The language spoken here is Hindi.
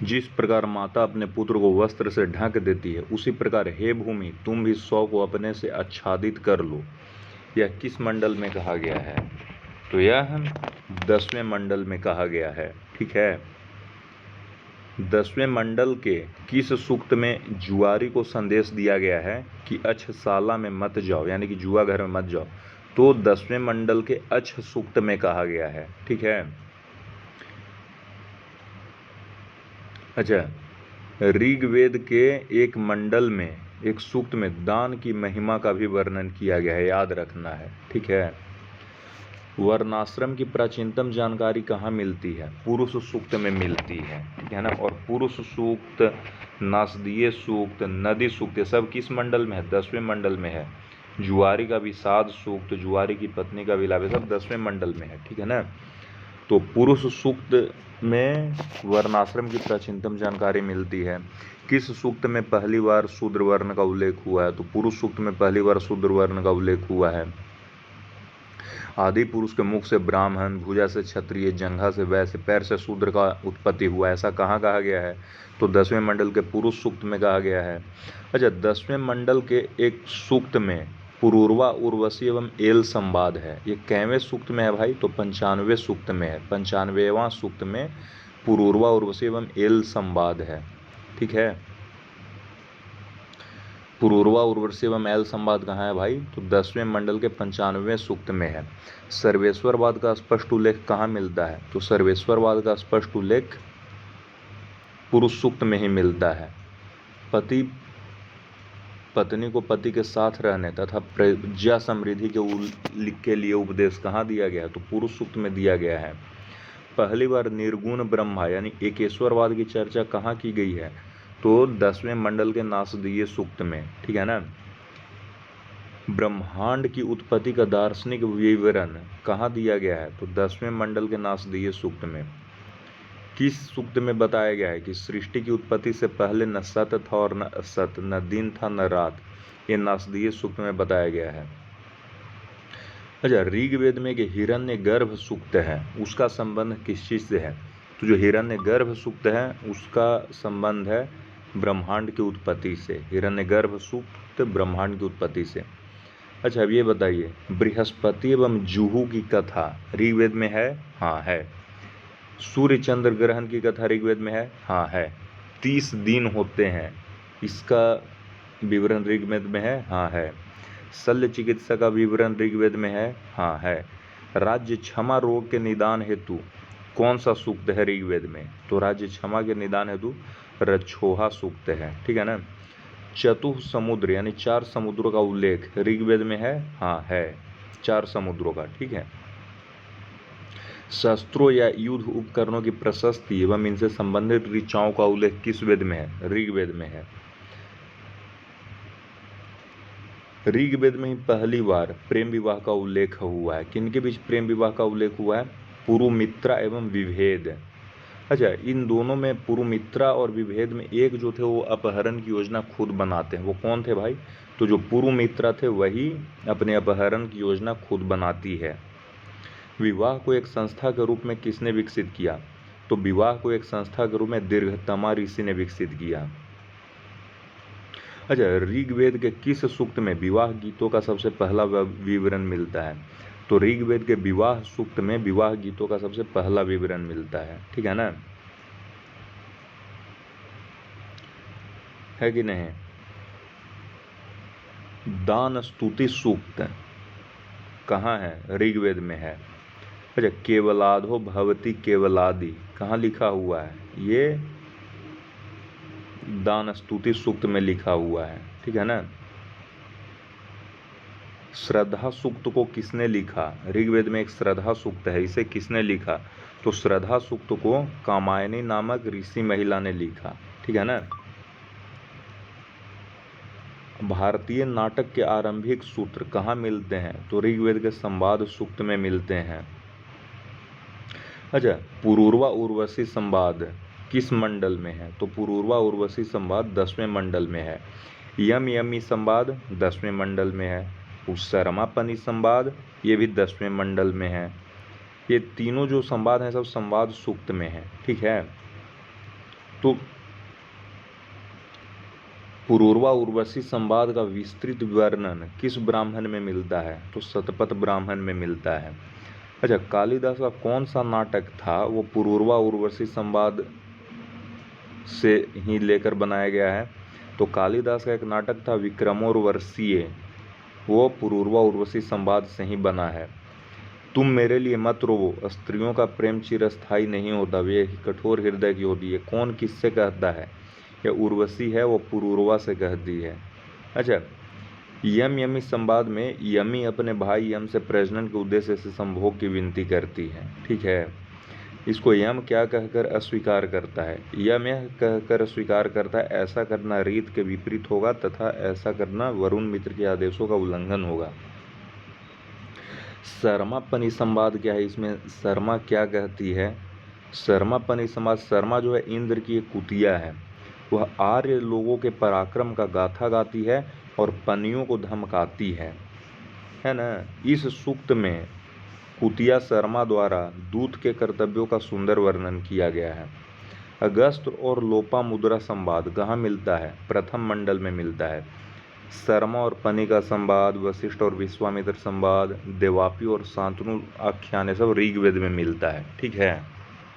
जिस प्रकार माता अपने पुत्र को वस्त्र से ढक देती है, उसी प्रकार हे भूमि तुम भी सौ को अपने से आच्छादित कर लो। यह किस मंडल में कहा गया है? तो यह 10वें मंडल में कहा गया है। ठीक है, 10वें मंडल के किस सूक्त में जुआरी को संदेश दिया गया है कि अक्षशाला में मत जाओ, यानी कि जुआ घर में मत जाओ? तो 10वें मंडल के अक्ष सूक्त में कहा गया है। ठीक है, अच्छा, ऋग्वेद के एक मंडल में, एक सूक्त में दान की महिमा का भी वर्णन किया गया है, याद रखना है। ठीक है, वर्णाश्रम की प्राचीनतम जानकारी कहाँ मिलती है? पुरुष सूक्त में मिलती है। ठीक है ना, और पुरुष सूक्त, नासदीय सूक्त, नदी सूक्त, ये सब किस मंडल में है? 10वें मंडल में है। जुआरी का भी साध सूक्त, जुआरी की पत्नी का विलाप, सब 10वें मंडल में है। ठीक है ना, तो पुरुष सूक्त में वर्णाश्रम की प्राचीनतम जानकारी मिलती है। किस सूक्त में पहली बार शूद्र वर्ण का उल्लेख हुआ है? तो पुरुष सूक्त में पहली बार शूद्र वर्ण का उल्लेख हुआ है। आदि पुरुष के मुख से ब्राह्मण, भुजा से क्षत्रिय, जंघा से वैश्य, पैर से शूद्र का उत्पत्ति हुआ, ऐसा कहाँ कहा गया है? तो 10वें मंडल के पुरुष सूक्त में कहा गया है। अच्छा, 10वें मंडल के एक सूक्त में पुरूरवा, उर्वशी एवं एल संवाद है। ये कैवें सूक्त में है भाई? तो 95वें सूक्त में है। 95वां सूक्त में पुरूरवा, उर्वशी एवं एल संवाद है। ठीक है, पुरूरवा, उर्वशी एवं एल संवाद कहाँ है भाई? तो 10वें मंडल के 95वें सूक्त में है। सर्वेश्वरवाद का स्पष्ट उल्लेख कहाँ मिलता है? तो सर्वेश्वरवाद का स्पष्ट उल्लेख पुरुष सूक्त में ही मिलता है। पति पत्नी को पति के साथ रहने तथा प्रजा समृद्धि के लिए उपदेश कहाँ दिया गया है? तो पुरुष सूक्त में दिया गया है। पहली बार निर्गुण ब्रह्मा यानी एकेश्वरवाद की चर्चा कहाँ की गई है? तो 10वें मंडल के नासदीय सूक्त में। ठीक है ना, ब्रह्मांड की उत्पत्ति का दार्शनिक विवरण कहाँ दिया गया है? तो 10वें मंडल के नासदीय सूक्त में। किस सूक्त में बताया गया है कि सृष्टि की उत्पत्ति से पहले न सत था और न असत, न दिन था न रात? ये नासदीय सूक्त में बताया गया है। अच्छा, ऋग्वेद में एक हिरण्यगर्भ सूक्त है, उसका संबंध किस चीज से है? तो जो हिरण्यगर्भ सूक्त है उसका संबंध है ब्रह्मांड की उत्पत्ति से। हिरण्यगर्भ सूक्त ब्रह्मांड की उत्पत्ति से। अच्छा, अब ये बताइए, बृहस्पति एवं जुहू की कथा ऋग्वेद में है? हाँ है। सूर्य चंद्र ग्रहण की कथा ऋग्वेद में है? हाँ है। 30 दिन होते हैं, इसका विवरण ऋग्वेद में है? हाँ है। शल्य चिकित्सा का विवरण ऋग्वेद में है? हाँ है। राज्य क्षमा रोग के निदान हेतु कौन सा सूक्त है ऋग्वेद में? तो राज्य क्षमा के निदान हेतु रक्षोहा सूक्त है। ठीक है ना, चतुः समुद्र यानी 4 समुद्रों का उल्लेख ऋग्वेद में है? हाँ है, 4 समुद्रों का। ठीक है, शस्त्रों या युद्ध उपकरणों की प्रशस्ति एवं इनसे संबंधित ऋचाओं का उल्लेख किस वेद में है? ऋग्वेद में है। ऋग्वेद में ही पहली बार प्रेम विवाह का उल्लेख हुआ है। किनके बीच प्रेम विवाह का उल्लेख हुआ है? पुरुमित्रा एवं विभेद। अच्छा, इन दोनों में पुरुमित्रा और विभेद में एक जो थे वो अपहरण की योजना खुद बनाते हैं। वो कौन थे भाई? तो जो पुरुमित्रा थे वही अपने अपहरण की योजना खुद बनाती है। विवाह को एक संस्था के रूप में किसने विकसित किया? तो विवाह को एक संस्था के रूप में दीर्घतमा ऋषि ने विकसित किया। अच्छा, ऋग्वेद के किस सूक्त में विवाह गीतों का सबसे पहला विवरण मिलता है? तो ऋग्वेद के विवाह सूक्त में विवाह गीतों का सबसे पहला विवरण मिलता है। ठीक है ना, है कि नहीं? दान स्तुति सूक्त कहाँ है? ऋग्वेद में है। अच्छा, केवलादो भवति केवलादि कहाँ लिखा हुआ है? ये दान स्तुति सूक्त में लिखा हुआ है। ठीक है ना, श्रद्धा सूक्त को किसने लिखा? ऋग्वेद में एक श्रद्धा सूक्त है, इसे किसने लिखा? तो श्रद्धा सूक्त को कामायनी नामक ऋषि महिला ने लिखा। ठीक है ना, भारतीय नाटक के आरंभिक सूत्र कहाँ मिलते हैं? तो ऋग्वेद के संवाद सूक्त में मिलते हैं। अच्छा, पुरूरवा उर्वशी संवाद किस मंडल में है? तो पुरूरवा उर्वशी संवाद 10वें मंडल में है। यम यमी संवाद 10वें मंडल में है। उत्सरमापनी संवाद ये भी 10वें मंडल में है। ये तीनों जो संवाद हैं सब संवाद सूक्त में है। ठीक है, तो पुरूरवा उर्वशी संवाद का विस्तृत वर्णन किस ब्राह्मण में मिलता है? तो शतपथ ब्राह्मण में मिलता है। अच्छा, कालिदास का कौन सा नाटक था वो पुरूरवा उर्वशी संवाद से ही लेकर बनाया गया है? तो कालिदास का एक नाटक था विक्रमोर्वशीय, वो पुरूरवा उर्वशी संवाद से ही बना है। तुम मेरे लिए मत रोवो, स्त्रियों का प्रेम चिरस्थायी नहीं होता, वे कठोर हृदय की होती है। कौन किससे कहता है? यह उर्वशी है, वो पुरूरवा से कहती है। अच्छा, यम यमी संवाद में यमी अपने भाई यम से प्रजनन के उद्देश्य से संभोग की विनती करती है। ठीक है, इसको यम क्या कहकर अस्वीकार करता है? यम यह कहकर अस्वीकार करता है, ऐसा करना रीत के विपरीत होगा तथा ऐसा करना वरुण मित्र के आदेशों का उल्लंघन होगा। शर्मापनी संवाद क्या है? इसमें शर्मा क्या कहती है? शर्मापनी संवाद, शर्मा जो है इंद्र की एक कुतिया है, वह आर्य लोगों के पराक्रम का गाथा गाती है और पनियों को धमकाती है ना। इस सूक्त में कुतिया शर्मा द्वारा दूत के कर्तव्यों का सुंदर वर्णन किया गया है। अगस्त और लोपामुद्रा संवाद कहाँ मिलता है? प्रथम मंडल में मिलता है। शर्मा और पनी का संवाद, वशिष्ठ और विश्वामित्र संवाद, देवापी और शांतनु आख्यान, सब ऋग्वेद में मिलता है। ठीक है।